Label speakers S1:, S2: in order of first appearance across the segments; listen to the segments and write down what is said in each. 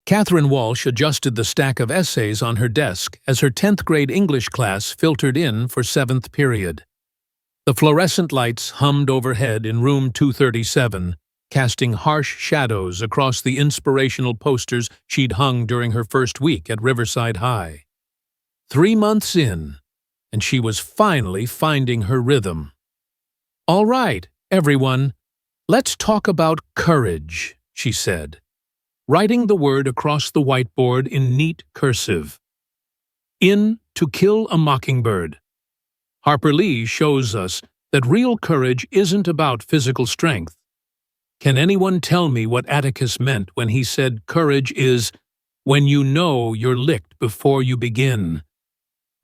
S1: Catherine Walsh adjusted the stack of essays on her desk as her 10th grade English class filtered in for 7th period. The fluorescent lights hummed overhead in room 237, casting harsh shadows across the inspirational posters she'd hung during her first week at Riverside High. 3 months in, and she was finally finding her rhythm. "All right, everyone, let's talk about courage," she said, writing the word across the whiteboard in neat cursive. In To Kill a Mockingbird, Harper Lee shows us that real courage isn't about physical strength. Can anyone tell me what Atticus meant when he said courage is when you know you're licked before you begin,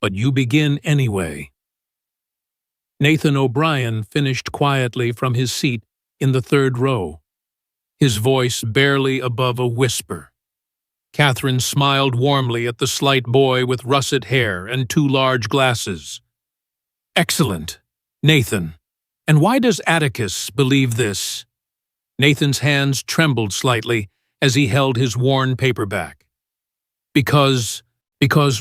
S1: but you begin anyway? Nathan O'Brien finished quietly from his seat in the 3rd row, his voice barely above a whisper. Catherine smiled warmly at the slight boy with russet hair and 2 large glasses. "Excellent, Nathan. And why does Atticus believe this?" Nathan's hands trembled slightly as he held his worn paperback. Because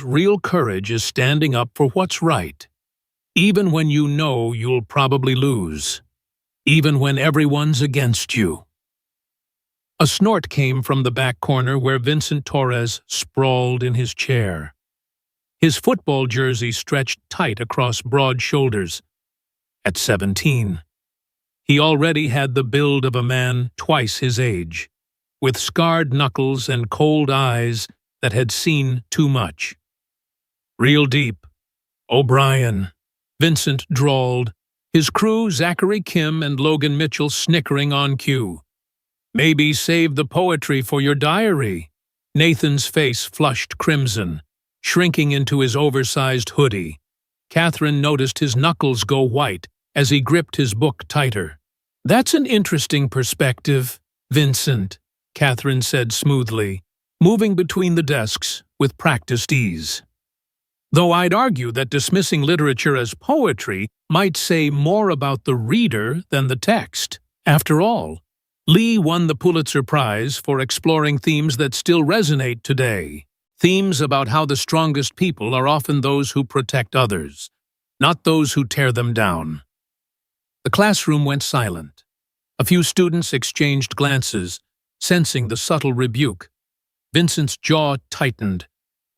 S1: real courage is standing up for what's right, even when you know you'll probably lose, even when everyone's against you." A snort came from the back corner where Vincent Torres sprawled in his chair. His football jersey stretched tight across broad shoulders. At 17, he already had the build of a man twice his age, with scarred knuckles and cold eyes that had seen too much. "Real deep, O'Brien," Vincent drawled, his crew Zachary Kim and Logan Mitchell snickering on cue. "Maybe save the poetry for your diary." Nathan's face flushed crimson, shrinking into his oversized hoodie. Catherine noticed his knuckles go white as he gripped his book tighter. "That's an interesting perspective, Vincent," Catherine said smoothly, moving between the desks with practiced ease. "Though I'd argue that dismissing literature as poetry might say more about the reader than the text. After all, Lee won the Pulitzer Prize for exploring themes that still resonate today. Themes about how the strongest people are often those who protect others, not those who tear them down." The classroom went silent. A few students exchanged glances, sensing the subtle rebuke. Vincent's jaw tightened,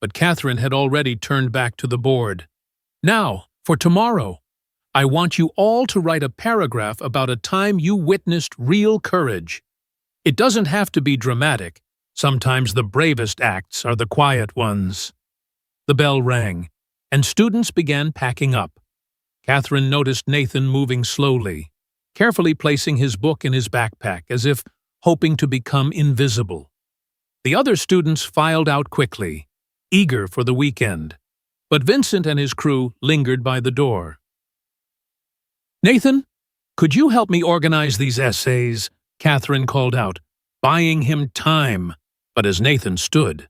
S1: but Catherine had already turned back to the board. "Now, for tomorrow, I want you all to write a paragraph about a time you witnessed real courage. It doesn't have to be dramatic. Sometimes the bravest acts are the quiet ones." The bell rang, and students began packing up. Catherine noticed Nathan moving slowly, carefully placing his book in his backpack as if hoping to become invisible. The other students filed out quickly, eager for the weekend, but Vincent and his crew lingered by the door. "Nathan, could you help me organize these essays?" Catherine called out, buying him time, but as Nathan stood.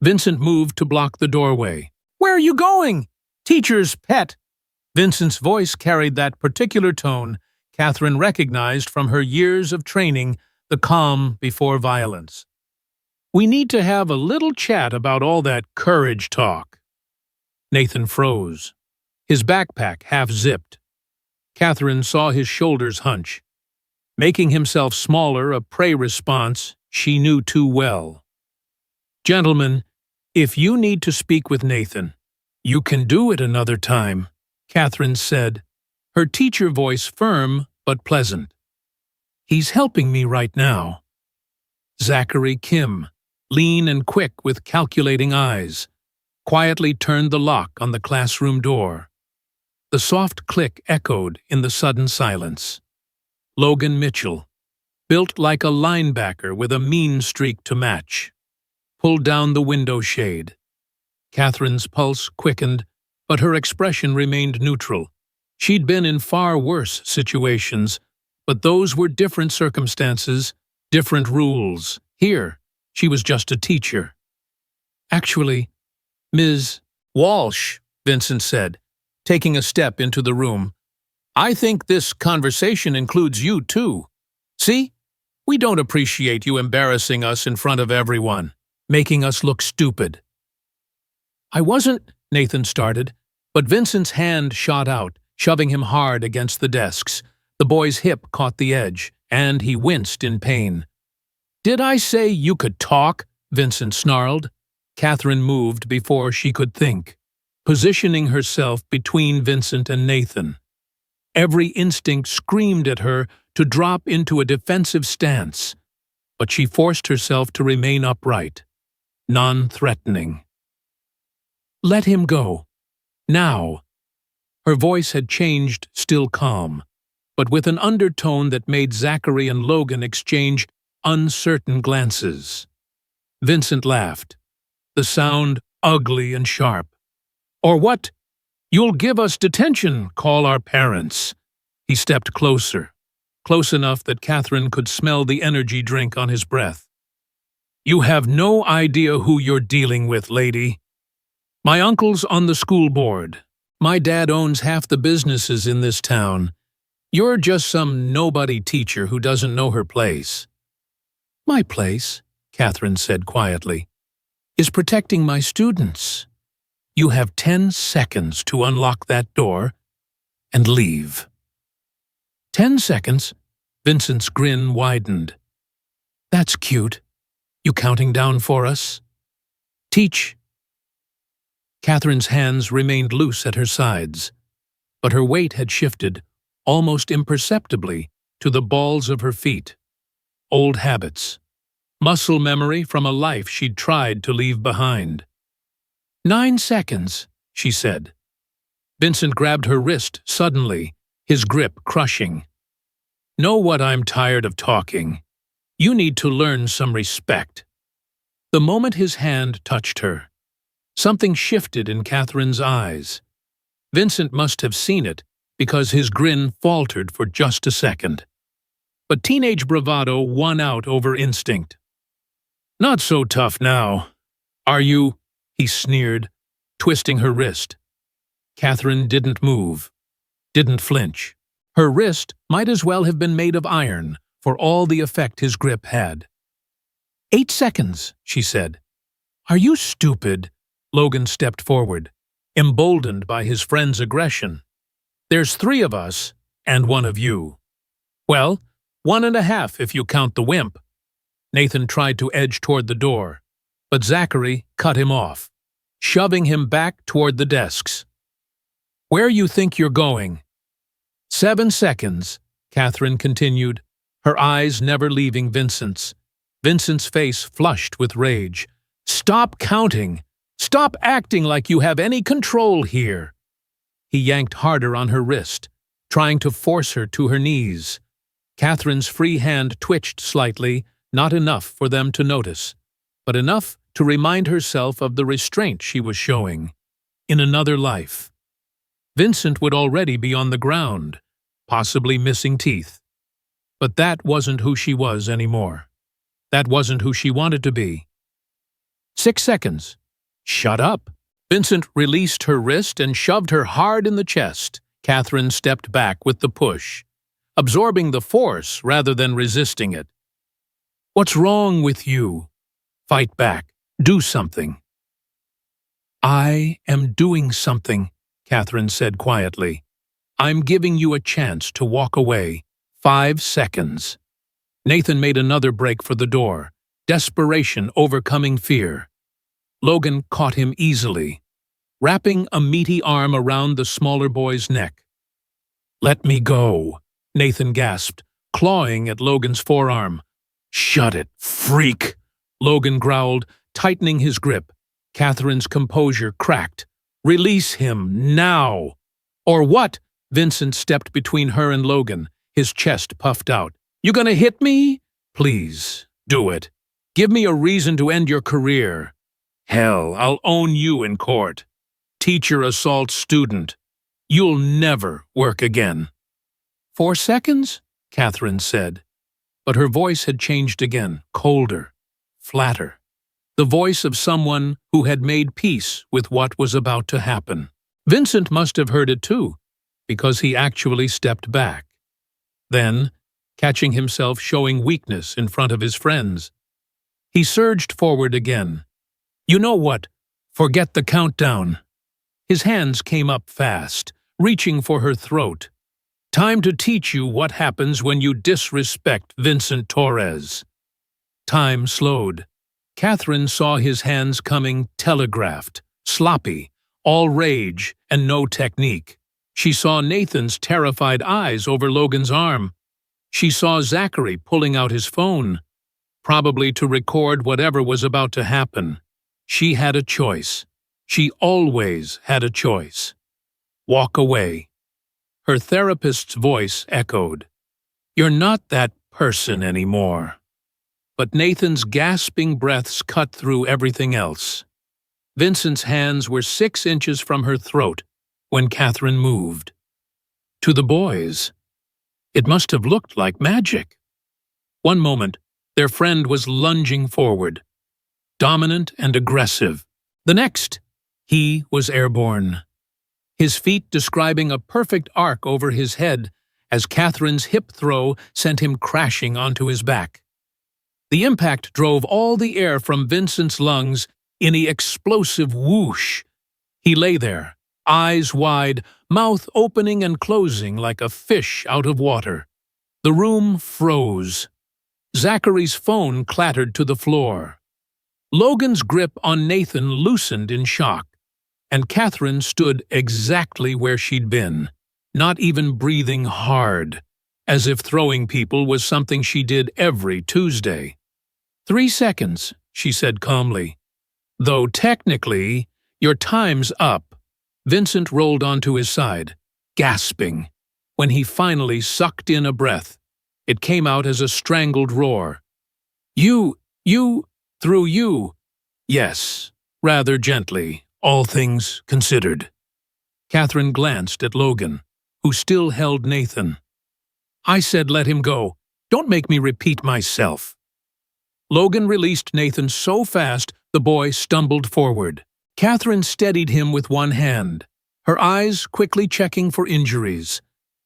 S1: Vincent moved to block the doorway. "Where are you going? Teacher's pet." Vincent's voice carried that particular tone Catherine recognized from her years of training, the calm before violence. "We need to have a little chat about all that courage talk." Nathan froze, his backpack half-zipped. Catherine saw his shoulders hunch, making himself smaller a prey response she knew too well. "Gentlemen, if you need to speak with Nathan, you can do it another time," Catherine said, her teacher voice firm but pleasant. "He's helping me right now." Zachary Kim, lean and quick with calculating eyes, quietly turned the lock on the classroom door. The soft click echoed in the sudden silence. Logan Mitchell, built like a linebacker with a mean streak to match, pulled down the window shade. Catherine's pulse quickened, but her expression remained neutral. She'd been in far worse situations, but those were different circumstances, different rules. Here, she was just a teacher. "Actually, Ms. Walsh," Vincent said, taking a step into the room, "I think this conversation includes you too. See? We don't appreciate you embarrassing us in front of everyone." making us look stupid." "I wasn't," Nathan started, but Vincent's hand shot out, shoving him hard against the desks. The boy's hip caught the edge, and he winced in pain. "Did I say you could talk?" Vincent snarled. Catherine moved before she could think, positioning herself between Vincent and Nathan. Every instinct screamed at her to drop into a defensive stance, but she forced herself to remain upright, non-threatening. "Let him go. Now." Her voice had changed, still calm, but with an undertone that made Zachary and Logan exchange uncertain glances. Vincent laughed, the sound ugly and sharp. "Or what? You'll give us detention, call our parents." He stepped closer, close enough that Catherine could smell the energy drink on his breath. "You have no idea who you're dealing with, lady. My uncle's on the school board. My dad owns half the businesses in this town. You're just some nobody teacher who doesn't know her place." "My place," Catherine said quietly, "is protecting my students. You have 10 seconds to unlock that door and leave." 10 seconds? Vincent's grin widened. "That's cute. You counting down for us?" "Teach." Catherine's hands remained loose at her sides, but her weight had shifted, almost imperceptibly, to the balls of her feet. Old habits. Muscle memory from a life she'd tried to leave behind. 9 seconds, she said. Vincent grabbed her wrist suddenly, his grip crushing. "Know what? I'm tired of talking. You need to learn some respect." The moment his hand touched her, something shifted in Catherine's eyes. Vincent must have seen it, because his grin faltered for just a second. But teenage bravado won out over instinct. "Not so tough now. Are you?" he sneered, twisting her wrist. Catherine didn't move, didn't flinch. Her wrist might as well have been made of iron, for all the effect his grip had. 8 seconds, she said. "Are you stupid?" Logan stepped forward, emboldened by his friend's aggression. "There's 3 of us, and 1 of you. Well, 1.5 if you count the wimp." Nathan tried to edge toward the door, but Zachary cut him off, shoving him back toward the desks. "Where you think you're going?" 7 seconds, Catherine continued, her eyes never leaving Vincent's. Vincent's face flushed with rage. "Stop counting! Stop acting like you have any control here!" He yanked harder on her wrist, trying to force her to her knees. Catherine's free hand twitched slightly, not enough for them to notice, but enough to remind herself of the restraint she was showing. In another life, Vincent would already be on the ground, possibly missing teeth. But that wasn't who she was anymore. That wasn't who she wanted to be. 6 seconds. "Shut up." Vincent released her wrist and shoved her hard in the chest. Catherine stepped back with the push, absorbing the force rather than resisting it. "What's wrong with you? Fight back. Do something." "I am doing something," Catherine said quietly. "I'm giving you a chance to walk away. 5 seconds. Nathan made another break for the door, desperation overcoming fear. Logan caught him easily, wrapping a meaty arm around the smaller boy's neck. "Let me go," Nathan gasped, clawing at Logan's forearm. "Shut it, freak," Logan growled, tightening his grip. Catherine's composure cracked. "Release him, now!" "Or what?" Vincent stepped between her and Logan, his chest puffed out. "You gonna hit me? Please, do it. Give me a reason to end your career. Hell, I'll own you in court. Teacher assaults student. You'll never work again." 4 seconds? Catherine said. But her voice had changed again, colder, flatter. The voice of someone who had made peace with what was about to happen. Vincent must have heard it too, because he actually stepped back. Then, catching himself showing weakness in front of his friends, he surged forward again, You know what? Forget the countdown. His hands came up fast, reaching for her throat. Time to teach you what happens when you disrespect Vincent Torres. Time slowed. Catherine saw his hands coming telegraphed, sloppy, all rage and no technique. She saw Nathan's terrified eyes over Logan's arm. She saw Zachary pulling out his phone, probably to record whatever was about to happen. She had a choice. She always had a choice. Walk away. Her therapist's voice echoed. You're not that person anymore. But Nathan's gasping breaths cut through everything else. Vincent's hands were 6 inches from her throat when Catherine moved. To the boys, it must have looked like magic. One moment, their friend was lunging forward, dominant and aggressive. The next, he was airborne, his feet describing a perfect arc over his head as Catherine's hip throw sent him crashing onto his back. The impact drove all the air from Vincent's lungs in an explosive whoosh. He lay there, eyes wide, mouth opening and closing like a fish out of water. The room froze. Zachary's phone clattered to the floor. Logan's grip on Nathan loosened in shock, and Catherine stood exactly where she'd been, not even breathing hard, as if throwing people was something she did every Tuesday. 3 seconds, she said calmly. Though technically, your time's up. Vincent rolled onto his side, gasping. When he finally sucked in a breath, it came out as a strangled roar. You, through you. Yes, rather gently, all things considered. Catherine glanced at Logan, who still held Nathan. I said let him go. Don't make me repeat myself. Logan released Nathan so fast the boy stumbled forward. Catherine steadied him with one hand, her eyes quickly checking for injuries.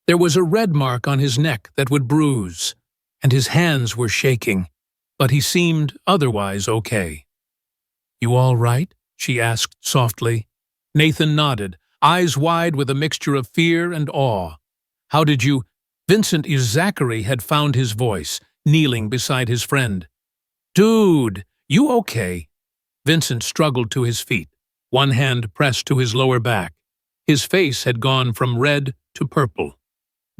S1: There was a red mark on his neck that would bruise, and his hands were shaking, but he seemed otherwise okay. You all right? She asked softly. Nathan nodded, eyes wide with a mixture of fear and awe. How did you— Vincent Zachary had found his voice, kneeling beside his friend. Dude, you okay? Vincent struggled to his feet, one hand pressed to his lower back. His face had gone from red to purple,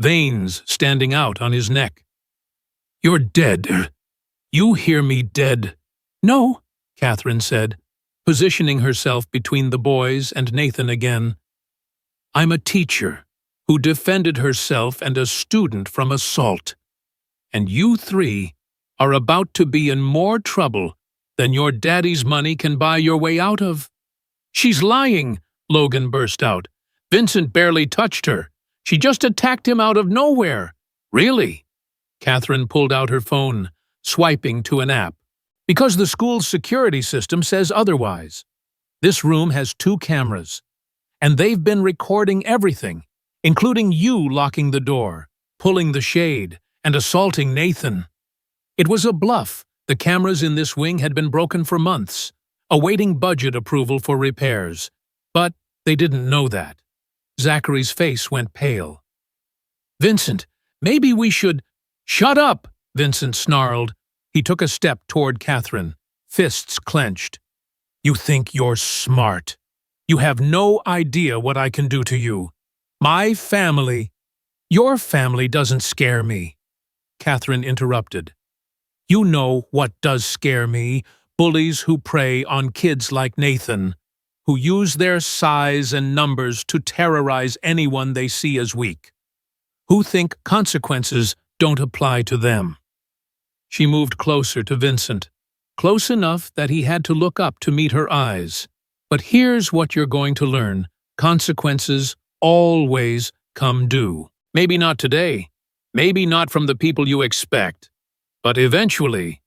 S1: veins standing out on his neck. You're dead. You hear me dead? No, Catherine said, positioning herself between the boys and Nathan again. I'm a teacher who defended herself and a student from assault. And you 3 are about to be in more trouble than your daddy's money can buy your way out of. She's lying, Logan burst out. Vincent barely touched her. She just attacked him out of nowhere. Really? Catherine pulled out her phone, swiping to an app. Because the school's security system says otherwise. This room has 2 cameras, and they've been recording everything, including you locking the door, pulling the shade, and assaulting Nathan. It was a bluff. The cameras in this wing had been broken for months, awaiting budget approval for repairs. But they didn't know that. Zachary's face went pale. Vincent, maybe we should— Shut up, Vincent snarled. He took a step toward Catherine, fists clenched. You think you're smart. You have no idea what I can do to you. My family— Your family doesn't scare me. Catherine interrupted. You know what does scare me, bullies who prey on kids like Nathan, who use their size and numbers to terrorize anyone they see as weak, who think consequences don't apply to them. She moved closer to Vincent, close enough that he had to look up to meet her eyes. But here's what you're going to learn. Consequences always come due. Maybe not today, maybe not from the people you expect, but eventually,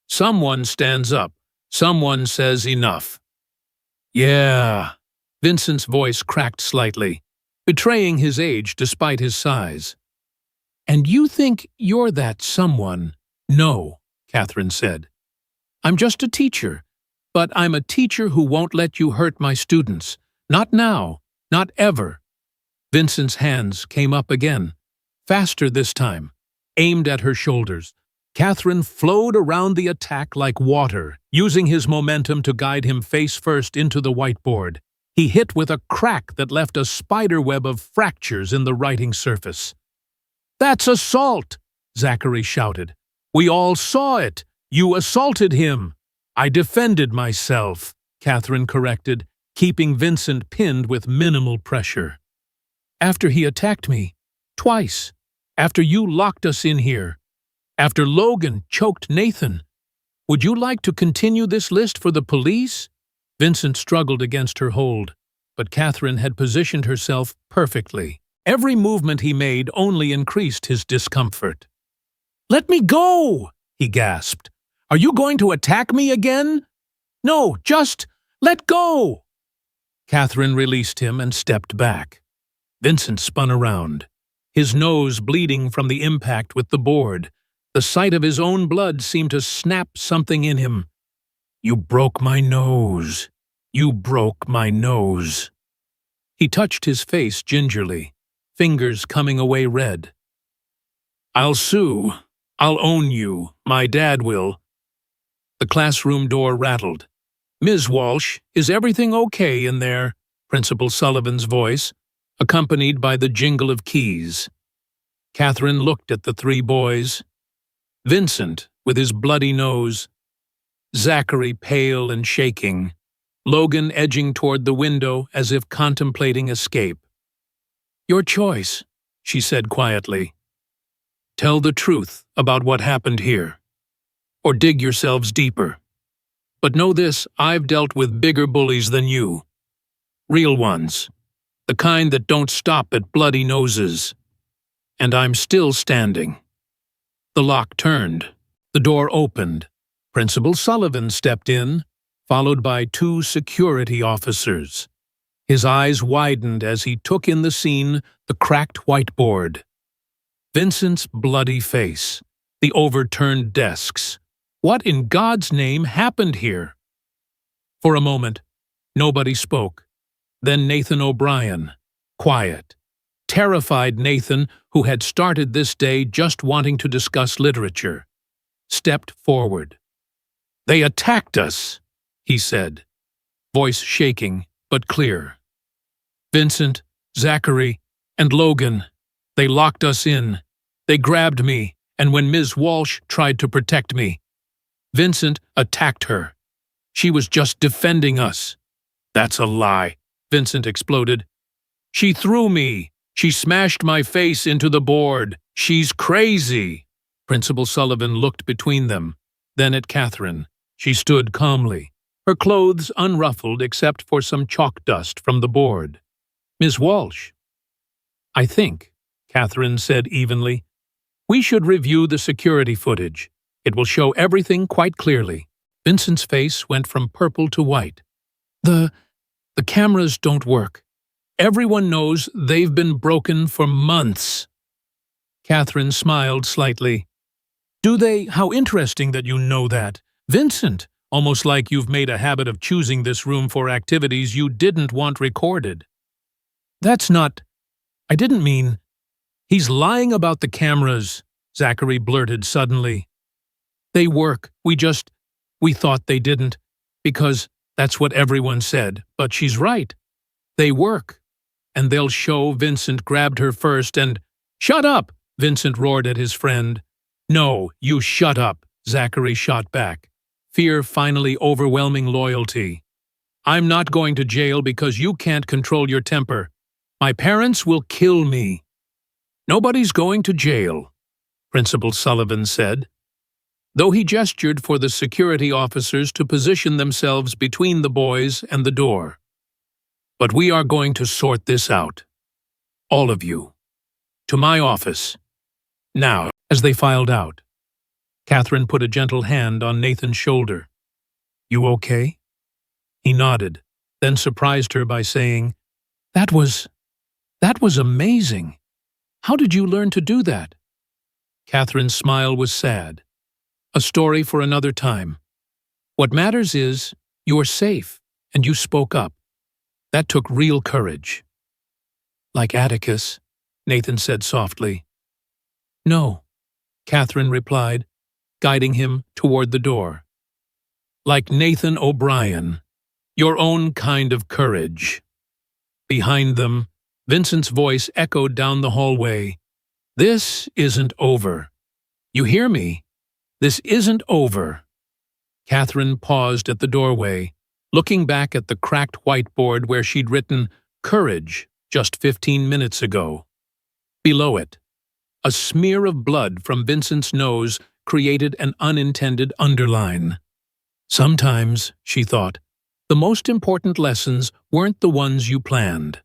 S1: someone stands up, someone says enough. Yeah, Vincent's voice cracked slightly, betraying his age despite his size. And you think you're that someone? No, Catherine said. I'm just a teacher, But I'm a teacher who won't let you hurt my students. Not now. Not ever. Vincent's hands came up again, faster this time, aimed at her shoulders. Catherine flowed around the attack like water, using his momentum to guide him face first into the whiteboard. He hit with a crack that left a spiderweb of fractures in the writing surface. "That's assault!" Zachary shouted. "We all saw it! You assaulted him!" "I defended myself," Catherine corrected, keeping Vincent pinned with minimal pressure. "After he attacked me, twice. After you locked us in here. After Logan choked Nathan. Would you like to continue this list for the police?" Vincent struggled against her hold, but Catherine had positioned herself perfectly. Every movement he made only increased his discomfort. "Let me go!" he gasped. "Are you going to attack me again?" "No, just let go!" Catherine released him and stepped back. Vincent spun around, his nose bleeding from the impact with the board. The sight of his own blood seemed to snap something in him. "You broke my nose. You broke my nose." He touched his face gingerly, fingers coming away red. "I'll sue. I'll own you. My dad will." The classroom door rattled. "Ms. Walsh, is everything okay in there?" Principal Sullivan's voice, accompanied by the jingle of keys. Catherine looked at the three boys. Vincent, with his bloody nose, Zachary pale and shaking, Logan edging toward the window as if contemplating escape. "Your choice," she said quietly. "Tell the truth about what happened here, or dig yourselves deeper. But know this, I've dealt with bigger bullies than you. Real ones. The kind that don't stop at bloody noses. And I'm still standing." The lock turned. The door opened. Principal Sullivan stepped in, followed by two security officers. His eyes widened as he took in the scene, the cracked whiteboard. Vincent's bloody face, the overturned desks. What in God's name happened here? For a moment, nobody spoke. Then Nathan O'Brien, quiet. Terrified Nathan, who had started this day just wanting to discuss literature, stepped forward. "They attacked us," he said, voice shaking but clear. "Vincent, Zachary, and Logan, they locked us in. They grabbed me, and when Ms. Walsh tried to protect me, Vincent attacked her. She was just defending us." "That's a lie," Vincent exploded. "She threw me. She smashed my face into the board. She's crazy." Principal Sullivan looked between them, then at Catherine. She stood calmly, her clothes unruffled except for some chalk dust from the board. "Ms. Walsh." "I think," Catherine said evenly, "we should review the security footage. It will show everything quite clearly." Vincent's face went from purple to white. The cameras don't work. Everyone knows they've been broken for months." Catherine smiled slightly. "Do they? How interesting that you know that. Vincent, almost like you've made a habit of choosing this room for activities you didn't want recorded." "That's not... I didn't mean..." "He's lying about the cameras," Zachary blurted suddenly. "They work. We thought they didn't, because that's what everyone said. But she's right. They work. And they'll show Vincent grabbed her first and—" "Shut up!" Vincent roared at his friend. "No, you shut up," Zachary shot back, fear finally overwhelming loyalty. "I'm not going to jail because you can't control your temper. My parents will kill me." "Nobody's going to jail," Principal Sullivan said, though he gestured for the security officers to position themselves between the boys and the door. "But we are going to sort this out. All of you. To my office. Now." As they filed out, Catherine put a gentle hand on Nathan's shoulder. "You okay?" He nodded, then surprised her by saying, That was amazing. How did you learn to do that?" Catherine's smile was sad. "A story for another time. What matters is, You were safe, and you spoke up. That took real courage. Like Atticus, Nathan said softly. No, Catherine replied, guiding him toward the door. Like Nathan O'Brien, your own kind of courage. Behind them, Vincent's voice echoed down the hallway. This isn't over. You hear me? This isn't over. Catherine paused at the doorway, looking back at the cracked whiteboard where she'd written courage just 15 minutes ago. Below it, a smear of blood from Vincent's nose created an unintended underline. Sometimes, she thought, the most important lessons weren't the ones you planned.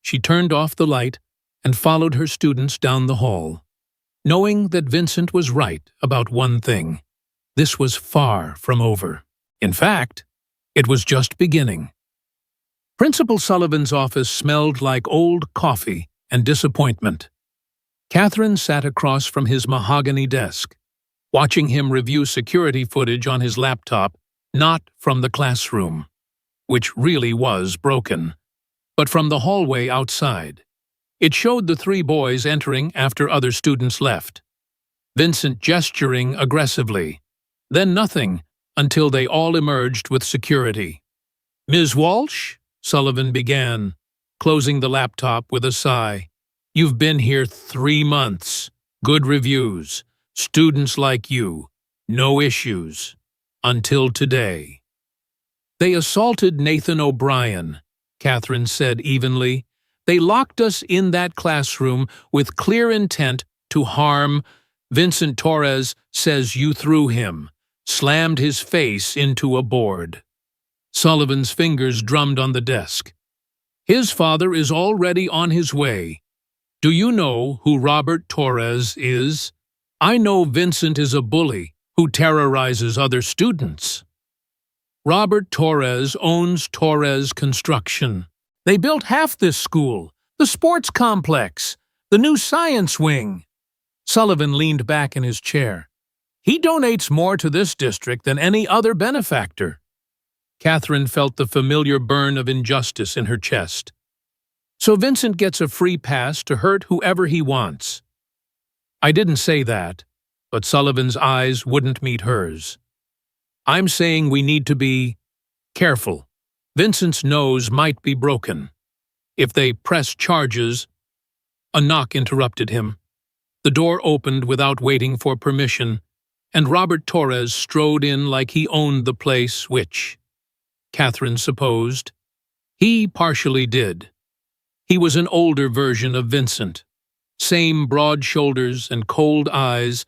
S1: She turned off the light and followed her students down the hall, knowing that Vincent was right about one thing. This was far from over. In fact, it was just beginning. Principal Sullivan's office smelled like old coffee and disappointment. Catherine sat across from his mahogany desk, watching him review security footage on his laptop, not from the classroom, which really was broken, but from the hallway outside. It showed the three boys entering after other students left, Vincent gesturing aggressively, then nothing until they all emerged with security. Ms. Walsh, Sullivan began, closing the laptop with a sigh. You've been here 3 months. Good reviews. Students like you. No issues. Until today. They assaulted Nathan O'Brien, Catherine said evenly. They locked us in that classroom with clear intent to harm. Vincent Torres says you threw him, slammed his face into a board. Sullivan's fingers drummed on the desk. His father is already on his way. Do you know who Robert Torres is? I know Vincent is a bully who terrorizes other students. Robert Torres owns Torres Construction. They built half this school, the sports complex, the new science wing. Sullivan leaned back in his chair. He donates more to this district than any other benefactor. Catherine felt the familiar burn of injustice in her chest. So Vincent gets a free pass to hurt whoever he wants. I didn't say that, but Sullivan's eyes wouldn't meet hers. I'm saying we need to be careful. Vincent's nose might be broken. If they press charges... A knock interrupted him. The door opened without waiting for permission, and Robert Torres strode in like he owned the place, which, Catherine supposed, he partially did. He was an older version of Vincent, same broad shoulders and cold eyes,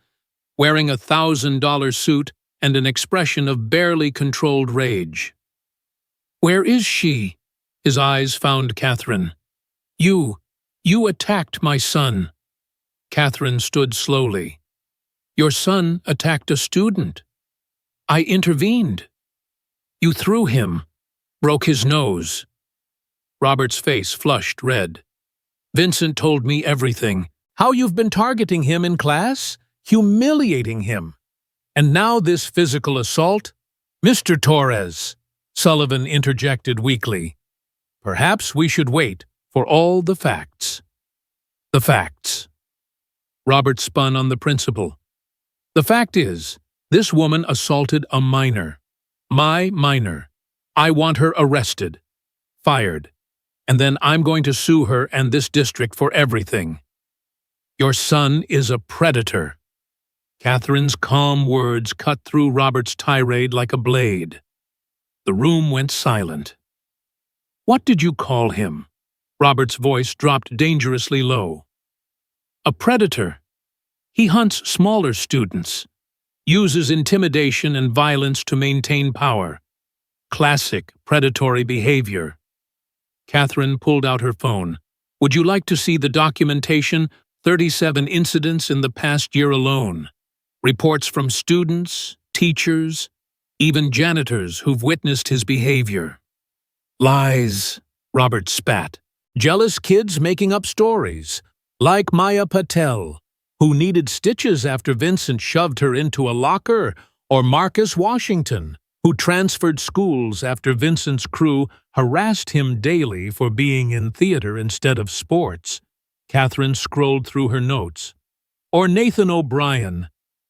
S1: wearing a $1,000 suit and an expression of barely controlled rage. Where is she? His eyes found Catherine. You attacked my son. Catherine stood slowly. Your son attacked a student. I intervened. You threw him, broke his nose. Robert's face flushed red. Vincent told me everything. How you've been targeting him in class, humiliating him. And now this physical assault? Mr. Torres, Sullivan interjected weakly. Perhaps we should wait for all the facts. The facts. Robert spun on the principal. The fact is, this woman assaulted a minor. My minor. I want her arrested. Fired. And then I'm going to sue her and this district for everything. Your son is a predator. Catherine's calm words cut through Robert's tirade like a blade. The room went silent. What did you call him? Robert's voice dropped dangerously low. A predator. He hunts smaller students, uses intimidation and violence to maintain power. Classic predatory behavior. Catherine pulled out her phone. Would you like to see the documentation? 37 incidents in the past year alone. Reports from students, teachers, even janitors who've witnessed his behavior. Lies, Robert spat. Jealous kids making up stories, like Maya Patel, who needed stitches after Vincent shoved her into a locker, or Marcus Washington, who transferred schools after Vincent's crew harassed him daily for being in theater instead of sports. Catherine scrolled through her notes. Or Nathan O'Brien,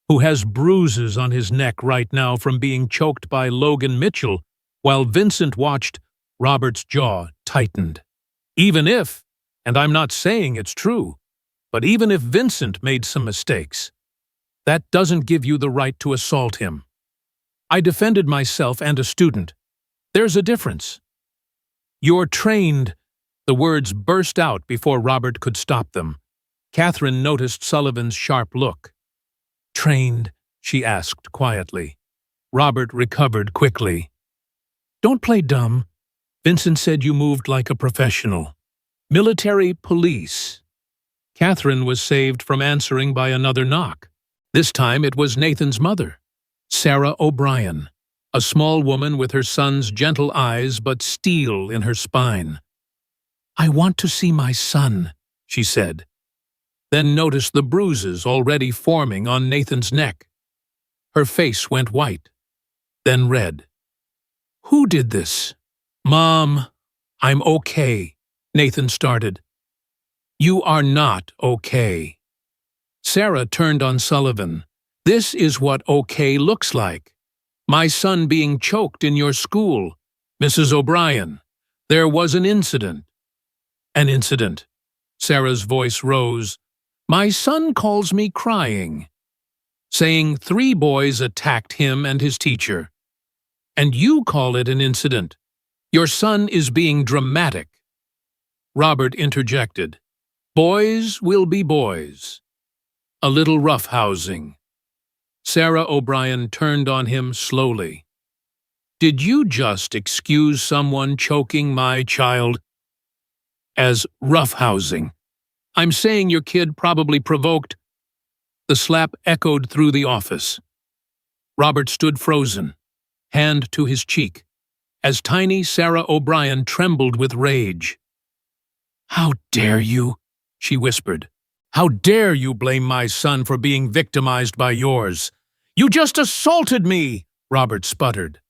S1: who has bruises on his neck right now from being choked by Logan Mitchell, while Vincent watched. Robert's jaw tightened. Even if, and I'm not saying it's true, but even if Vincent made some mistakes, that doesn't give you the right to assault him. I defended myself and a student. There's a difference. You're trained. The words burst out before Robert could stop them. Catherine noticed Sullivan's sharp look. Trained? She asked quietly. Robert recovered quickly. Don't play dumb. Vincent said you moved like a professional. Military police. Catherine was saved from answering by another knock. This time it was Nathan's mother, Sarah O'Brien, a small woman with her son's gentle eyes but steel in her spine. I want to see my son, she said, then noticed the bruises already forming on Nathan's neck. Her face went white, then red. Who did this? Mom, I'm okay, Nathan started. You are not okay. Sarah turned on Sullivan. This is what okay looks like. My son being choked in your school. Mrs. O'Brien, there was an incident. An incident. Sarah's voice rose. My son calls me crying, saying 3 boys attacked him and his teacher. And you call it an incident. Your son is being dramatic. Robert interjected. Boys will be boys. A little roughhousing. Sarah O'Brien turned on him slowly. Did you just excuse someone choking my child as roughhousing? I'm saying your kid probably provoked. The slap echoed through the office. Robert stood frozen, hand to his cheek, as tiny Sarah O'Brien trembled with rage. How dare you? She whispered. How dare you blame my son for being victimized by yours? You just assaulted me, Robert sputtered.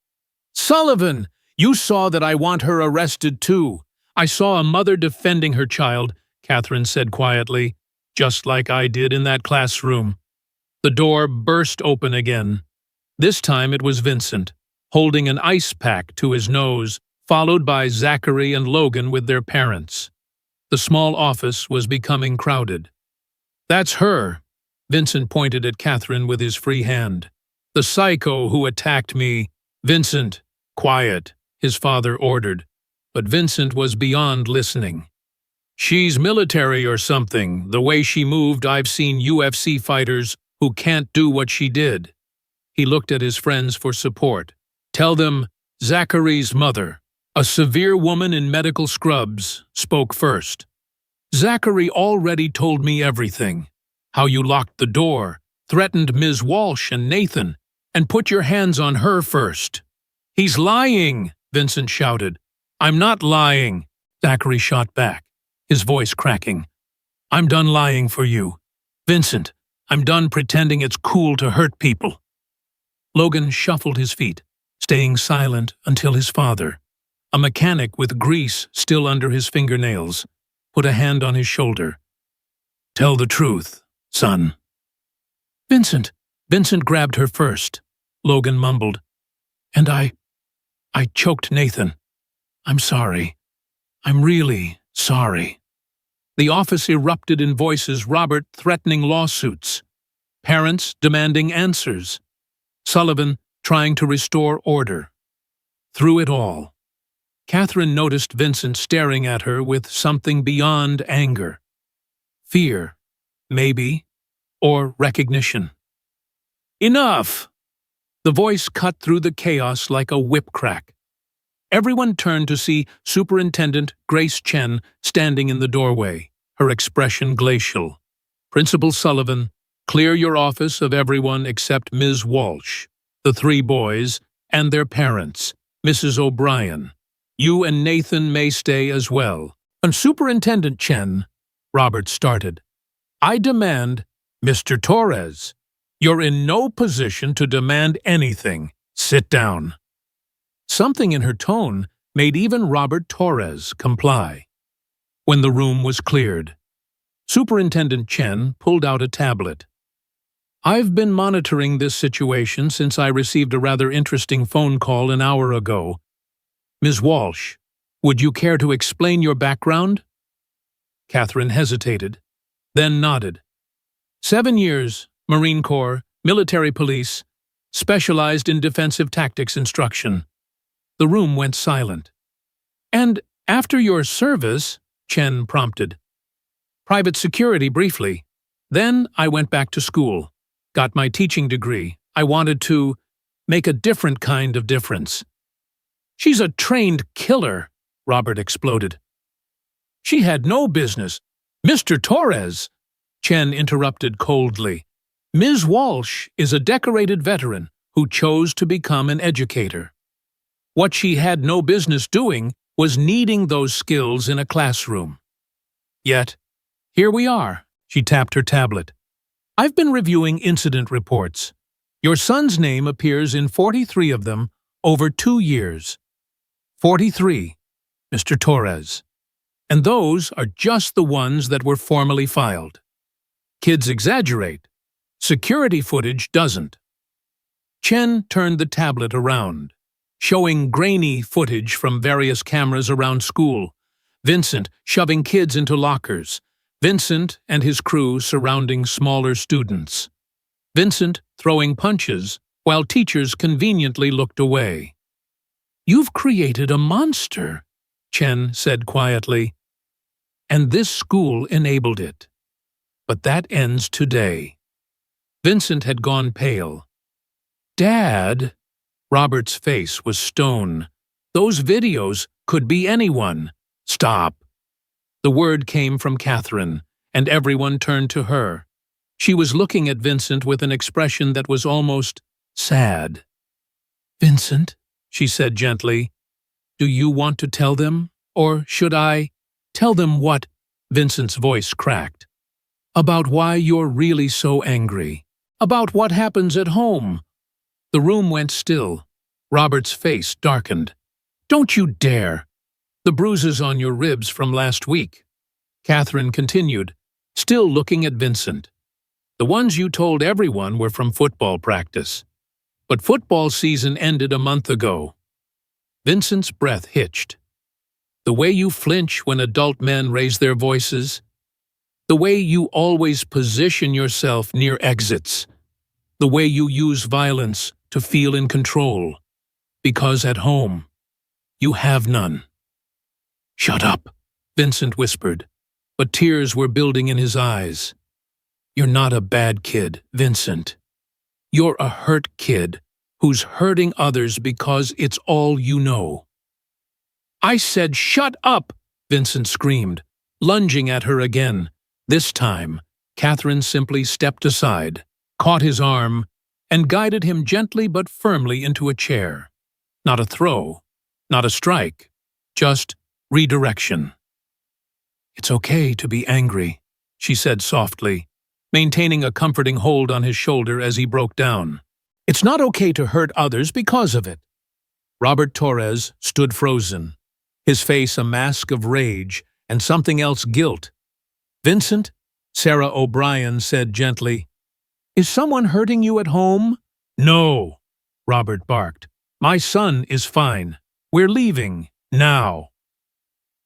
S1: Sullivan, you saw that I want her arrested too. I saw a mother defending her child, Catherine said quietly, just like I did in that classroom. The door burst open again. This time it was Vincent, holding an ice pack to his nose, followed by Zachary and Logan with their parents. The small office was becoming crowded. That's her, Vincent pointed at Catherine with his free hand. The psycho who attacked me. Vincent, quiet, his father ordered. But Vincent was beyond listening. She's military or something. The way she moved, I've seen UFC fighters who can't do what she did. He looked at his friends for support. Tell them Zachary's mother, a severe woman in medical scrubs, spoke first. Zachary already told me everything. How you locked the door, threatened Ms. Walsh and Nathan, and put your hands on her first. He's lying, Vincent shouted. I'm not lying, Zachary shot back, his voice cracking. I'm done lying for you. Vincent, I'm done pretending it's cool to hurt people. Logan shuffled his feet, staying silent until his father, a mechanic with grease still under his fingernails, put a hand on his shoulder. Tell the truth, son. Vincent grabbed her first, Logan mumbled. And I choked Nathan. I'm sorry. I'm really sorry. The office erupted in voices, Robert threatening lawsuits, parents demanding answers, Sullivan trying to restore order. Through it all, Catherine noticed Vincent staring at her with something beyond anger. Fear, maybe, or recognition. Enough! The voice cut through the chaos like a whip crack. Everyone turned to see Superintendent Grace Chen standing in the doorway, her expression glacial. Principal Sullivan, clear your office of everyone except Ms. Walsh, the 3 boys, and their parents, Mrs. O'Brien. You and Nathan may stay as well. And Superintendent Chen, Robert started. I demand, Mr. Torres, you're in no position to demand anything. Sit down. Something in her tone made even Robert Torres comply. When the room was cleared, Superintendent Chen pulled out a tablet. "I've been monitoring this situation since I received a rather interesting phone call an hour ago. Ms. Walsh, would you care to explain your background?" Catherine hesitated, then nodded. 7 years, Marine Corps, military police, specialized in defensive tactics instruction. The room went silent. "And after your service," Chen prompted. "Private security briefly. Then I went back to school, got my teaching degree. I wanted to make a different kind of difference." "She's a trained killer," Robert exploded. "She had no business." "Mr. Torres," Chen interrupted coldly, "Ms. Walsh is a decorated veteran who chose to become an educator. What she had no business doing was needing those skills in a classroom. Yet, here we are." She tapped her tablet. "I've been reviewing incident reports. Your son's name appears in 43 of them over 2 years. 43, Mr. Torres. And those are just the ones that were formally filed. Kids exaggerate. Security footage doesn't." Chen turned the tablet around, showing grainy footage from various cameras around school. Vincent shoving kids into lockers. Vincent and his crew surrounding smaller students. Vincent throwing punches while teachers conveniently looked away. "You've created a monster," Chen said quietly. "And this school enabled it. But that ends today." Vincent had gone pale. "Dad," Robert's face was stone. "Those videos could be anyone." "Stop." The word came from Catherine, and everyone turned to her. She was looking at Vincent with an expression that was almost sad. "Vincent," she said gently, "do you want to tell them? Or should I?" "Tell them what?" Vincent's voice cracked. "About why you're really so angry. About what happens at home." The room went still. Robert's face darkened. "Don't you dare! The bruises on your ribs from last week." Catherine continued, still looking at Vincent. "The ones you told everyone were from football practice. But football season ended a month ago." Vincent's breath hitched. "The way you flinch when adult men raise their voices. The way you always position yourself near exits. The way you use violence to feel in control. Because at home, you have none." "Shut up," Vincent whispered, but tears were building in his eyes. "You're not a bad kid, Vincent. You're a hurt kid who's hurting others because it's all you know." "I said shut up!" Vincent screamed, lunging at her again. This time, Catherine simply stepped aside, caught his arm, and guided him gently but firmly into a chair. Not a throw, not a strike, just redirection. "It's okay to be angry," she said softly, maintaining a comforting hold on his shoulder as he broke down. "It's not okay to hurt others because of it." Robert Torres stood frozen, his face a mask of rage and something else, guilt. "Vincent," Sarah O'Brien said gently, "is someone hurting you at home?" "No," Robert barked. "My son is fine. We're leaving, now."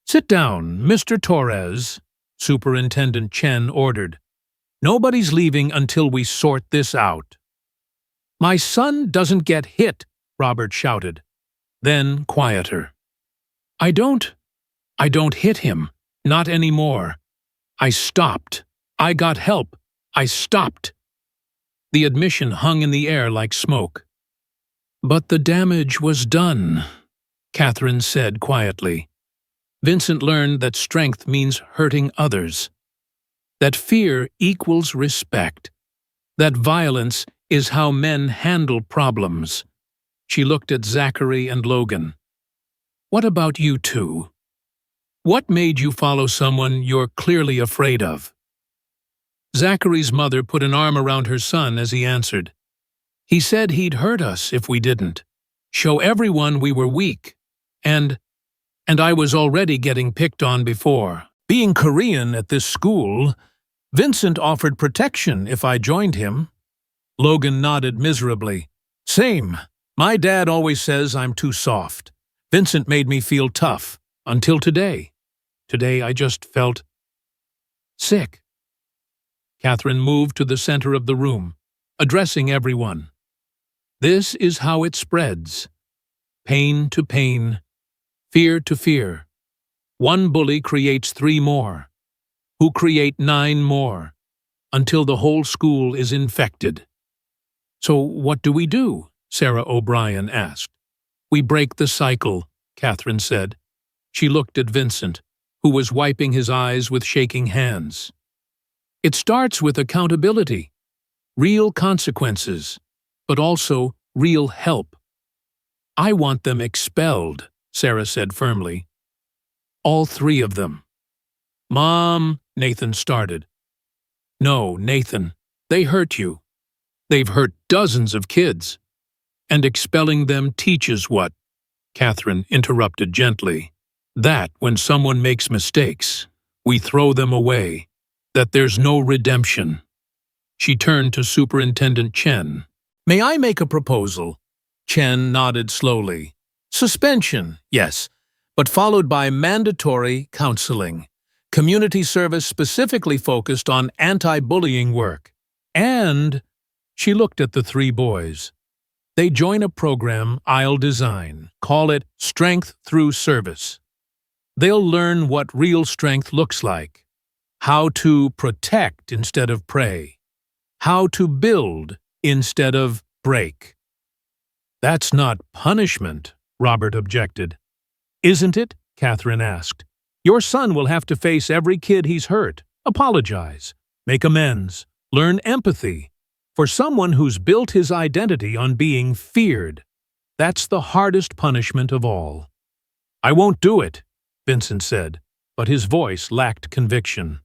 S1: "Sit down, Mr. Torres," Superintendent Chen ordered. "Nobody's leaving until we sort this out." "My son doesn't get hit," Robert shouted. Then quieter. I don't hit him. Not anymore. I stopped. I got help. I stopped." The admission hung in the air like smoke. "But the damage was done," Catherine said quietly. Vincent learned that strength means hurting others, that fear equals respect, that violence is how men handle problems. She looked at Zachary and Logan. "What about you two? What made you follow someone you're clearly afraid of?" Zachary's mother put an arm around her son as he answered. "He said he'd hurt us if we didn't." show everyone we were weak. And I was already getting picked on before. Being Korean at this school, Vincent offered protection if I joined him. Logan nodded miserably. Same. My dad always says I'm too soft. Vincent made me feel tough, until today. Today I just felt sick. Catherine moved to the center of the room, addressing everyone. This is how it spreads. Pain to pain, fear to fear. One bully creates 3 more, who create 9 more, until the whole school is infected. So what do we do? Sarah O'Brien asked. We break the cycle, Catherine said. She looked at Vincent, who was wiping his eyes with shaking hands. It starts with accountability, real consequences, but also real help. I want them expelled, Sarah said firmly. All 3 of them. Mom, Nathan started. No, Nathan, they hurt you. They've hurt dozens of kids. And expelling them teaches what? Catherine interrupted gently. That when someone makes mistakes, we throw them away. That there's no redemption. She turned to Superintendent Chen. May I make a proposal? Chen nodded slowly. Suspension, yes, but followed by mandatory counseling. Community service specifically focused on anti-bullying work. And she looked at the 3 boys. They join a program I'll design. Call it Strength Through Service. They'll learn what real strength looks like. How to protect instead of prey. How to build instead of break. That's not punishment, Robert objected. Isn't it? Catherine asked. Your son will have to face every kid he's hurt, apologize, make amends, learn empathy. For someone who's built his identity on being feared, that's the hardest punishment of all. I won't do it, Vincent said, but his voice lacked conviction.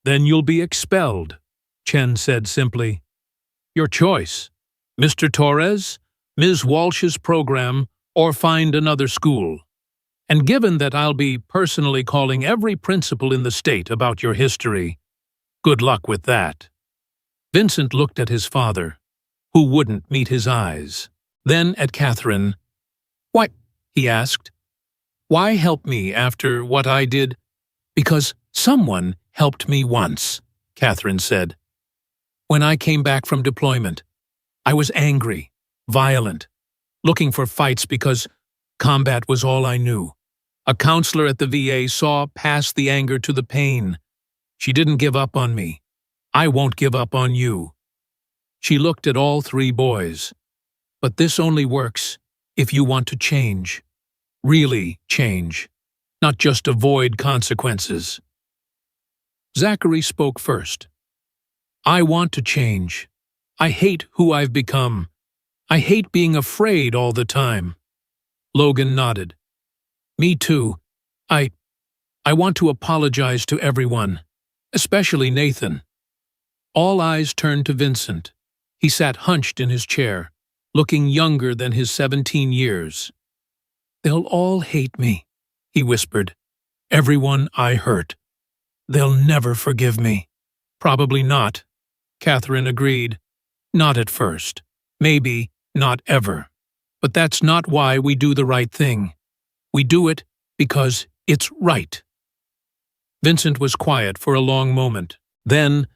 S1: Then you'll be expelled, Chen said simply. Your choice, Mr. Torres, Ms. Walsh's program, or find another school. And given that I'll be personally calling every principal in the state about your history, good luck with that. Vincent looked at his father, who wouldn't meet his eyes. Then at Catherine. Why, he asked. Why help me after what I did? Because someone helped me once, Catherine said. When I came back from deployment, I was angry, violent, looking for fights because combat was all I knew. A counselor at the VA saw past the anger to the pain. She didn't give up on me. I won't give up on you. She looked at all 3 boys. But this only works if you want to change. Really change. Not just avoid consequences. Zachary spoke first. I want to change. I hate who I've become. I hate being afraid all the time. Logan nodded. Me too. I want to apologize to everyone, especially Nathan. All eyes turned to Vincent. He sat hunched in his chair, looking younger than his 17 years. They'll all hate me, he whispered. Everyone I hurt. They'll never forgive me. Probably not, Catherine agreed. Not at first. Maybe not ever. But that's not why we do the right thing. We do it because it's right. Vincent was quiet for a long moment. Then,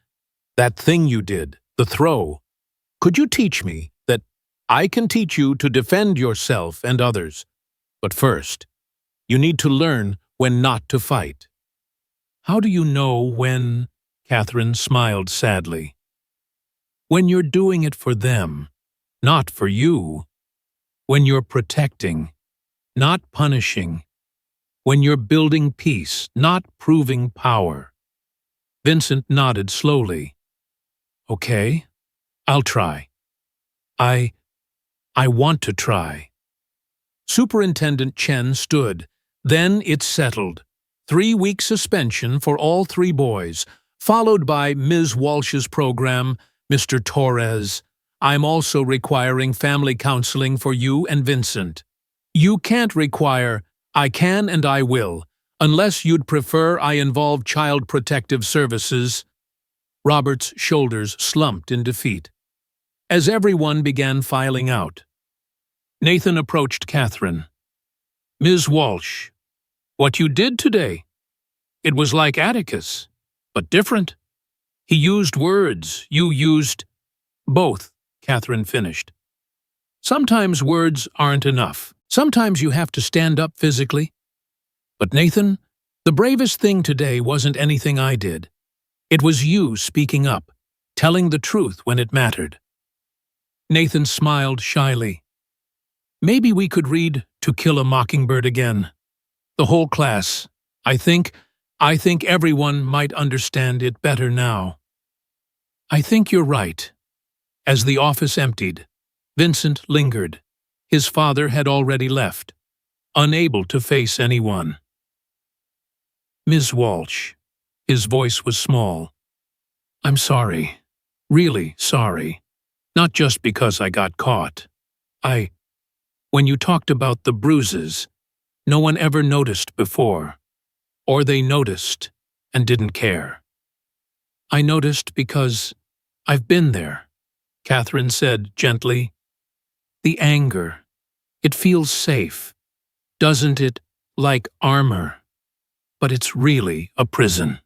S1: that thing you did, the throw. Could you teach me that I can teach you to defend yourself and others? But first, you need to learn when not to fight. How do you know when? Catherine smiled sadly. When you're doing it for them, not for you. When you're protecting, not punishing. When you're building peace, not proving power. Vincent nodded slowly. Okay, I'll try. I want to try. Superintendent Chen stood. Then it settled. 3-week suspension for all 3 boys, followed by Ms. Walsh's program, Mr. Torres, I'm also requiring family counseling for you and Vincent. You can't require, I can and I will, unless you'd prefer I involve Child Protective Services. Robert's shoulders slumped in defeat. As everyone began filing out, Nathan approached Catherine. Ms. Walsh, what you did today, it was like Atticus, but different. He used words, you used both, Catherine finished. Sometimes words aren't enough. Sometimes you have to stand up physically. But Nathan, the bravest thing today wasn't anything I did. It was you speaking up, telling the truth when it mattered. Nathan smiled shyly. Maybe we could read To Kill a Mockingbird again. The whole class. I think everyone might understand it better now. I think you're right. As the office emptied, Vincent lingered. His father had already left, unable to face anyone. Ms. Walsh. His voice was small. I'm sorry. Really sorry. Not just because I got caught. When you talked about the bruises, no one ever noticed before. Or they noticed and didn't care. I noticed because I've been there, Catherine said gently. The anger. It feels safe, doesn't it, like armor? But it's really a prison.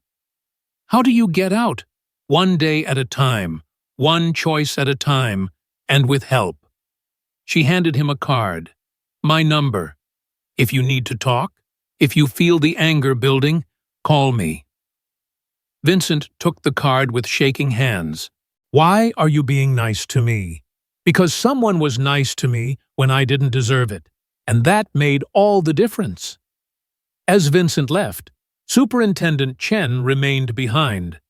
S1: How do you get out? One day at a time, one choice at a time, and with help. She handed him a card. My number. If you need to talk, if you feel the anger building, call me. Vincent took the card with shaking hands. Why are you being nice to me? Because someone was nice to me when I didn't deserve it, and that made all the difference. As Vincent left, Superintendent Chen remained behind.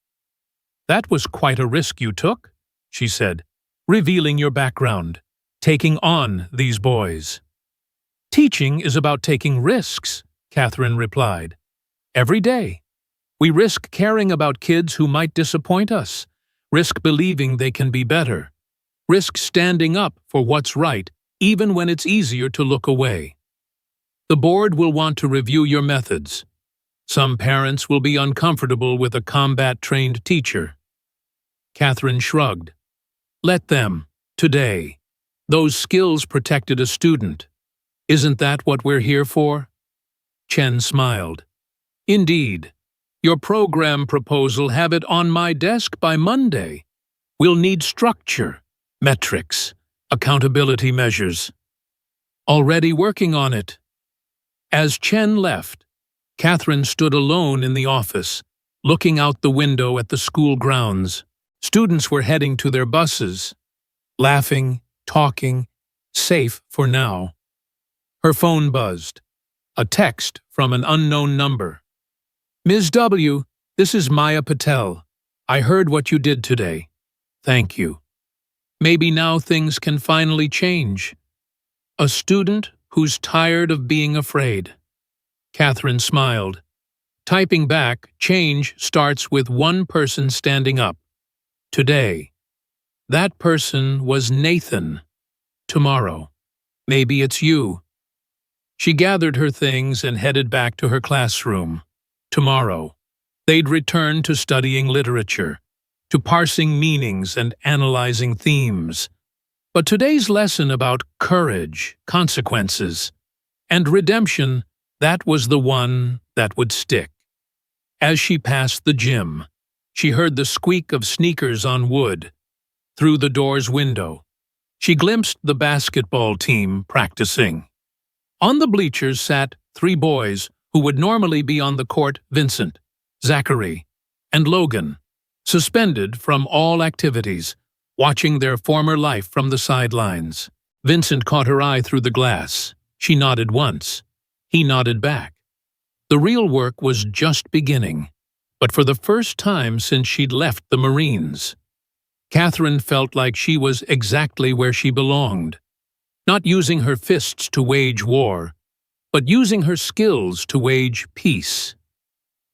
S1: That was quite a risk you took, she said, revealing your background, taking on these boys. Teaching is about taking risks, Catherine replied. Every day. We risk caring about kids who might disappoint us, risk believing they can be better, risk standing up for what's right, even when it's easier to look away. The board will want to review your methods. Some parents will be uncomfortable with a combat-trained teacher. Catherine shrugged. Let them, today. Those skills protected a student. Isn't that what we're here for? Chen smiled. Indeed. Your program proposal have it on my desk by Monday. We'll need structure, metrics, accountability measures. Already working on it. As Chen left, Catherine stood alone in the office, looking out the window at the school grounds. Students were heading to their buses, laughing, talking, safe for now. Her phone buzzed. A text from an unknown number. Ms. W., this is Maya Patel. I heard what you did today. Thank you. Maybe now things can finally change. A student who's tired of being afraid. Catherine smiled. Typing back, change starts with one person standing up. Today. That person was Nathan. Tomorrow. Maybe it's you. She gathered her things and headed back to her classroom. Tomorrow. They'd return to studying literature, to parsing meanings and analyzing themes. But today's lesson about courage, consequences, and redemption, that was the one that would stick. As she passed the gym, she heard the squeak of sneakers on wood. Through the door's window, she glimpsed the basketball team practicing. On the bleachers sat 3 boys who would normally be on the court: Vincent, Zachary, and Logan, suspended from all activities, watching their former life from the sidelines. Vincent caught her eye through the glass. She nodded once. He nodded back. The real work was just beginning, but for the first time since she'd left the Marines. Catherine felt like she was exactly where she belonged, not using her fists to wage war, but using her skills to wage peace.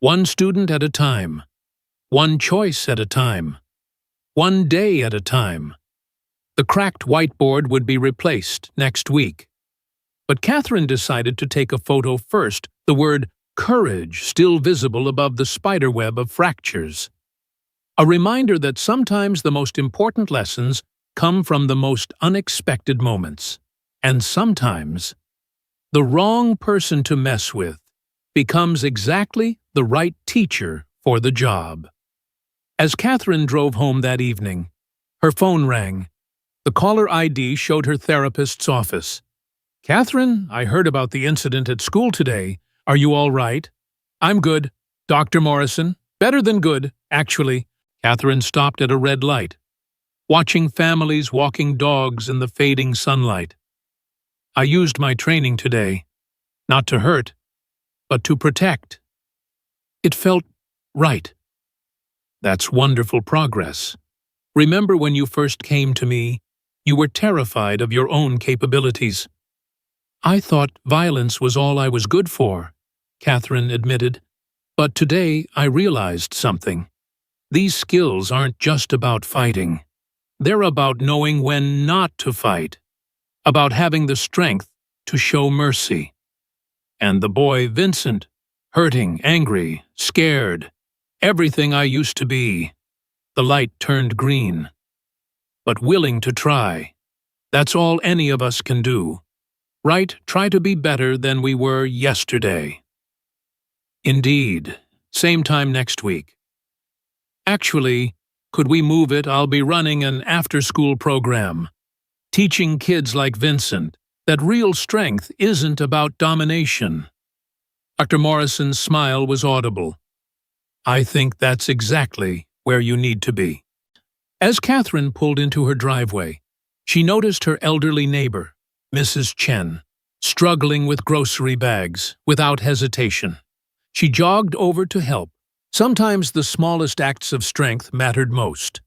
S1: One student at a time, one choice at a time, one day at a time. The cracked whiteboard would be replaced next week. But Catherine decided to take a photo first, the word courage still visible above the spiderweb of fractures. A reminder that sometimes the most important lessons come from the most unexpected moments. And sometimes, the wrong person to mess with becomes exactly the right teacher for the job. As Catherine drove home that evening, her phone rang. The caller ID showed her therapist's office. "Catherine, I heard about the incident at school today. Are you all right?" "I'm good. Dr. Morrison. Better than good, actually." Catherine stopped at a red light, watching families walking dogs in the fading sunlight. "I used my training today, not to hurt, but to protect. It felt right." "That's wonderful progress. Remember when you first came to me, you were terrified of your own capabilities." "I thought violence was all I was good for," Catherine admitted. "But today I realized something. These skills aren't just about fighting. They're about knowing when not to fight, about having the strength to show mercy." And the boy Vincent, hurting, angry, scared, everything I used to be. The light turned green. But willing to try. That's all any of us can do. Right? Try to be better than we were yesterday. Indeed. Same time next week. Actually, could we move it? I'll be running an after-school program, teaching kids like Vincent that real strength isn't about domination. Dr. Morrison's smile was audible. "I think that's exactly where you need to be." As Catherine pulled into her driveway, she noticed her elderly neighbor, Mrs. Chen, struggling with grocery bags without hesitation. She jogged over to help. Sometimes the smallest acts of strength mattered most.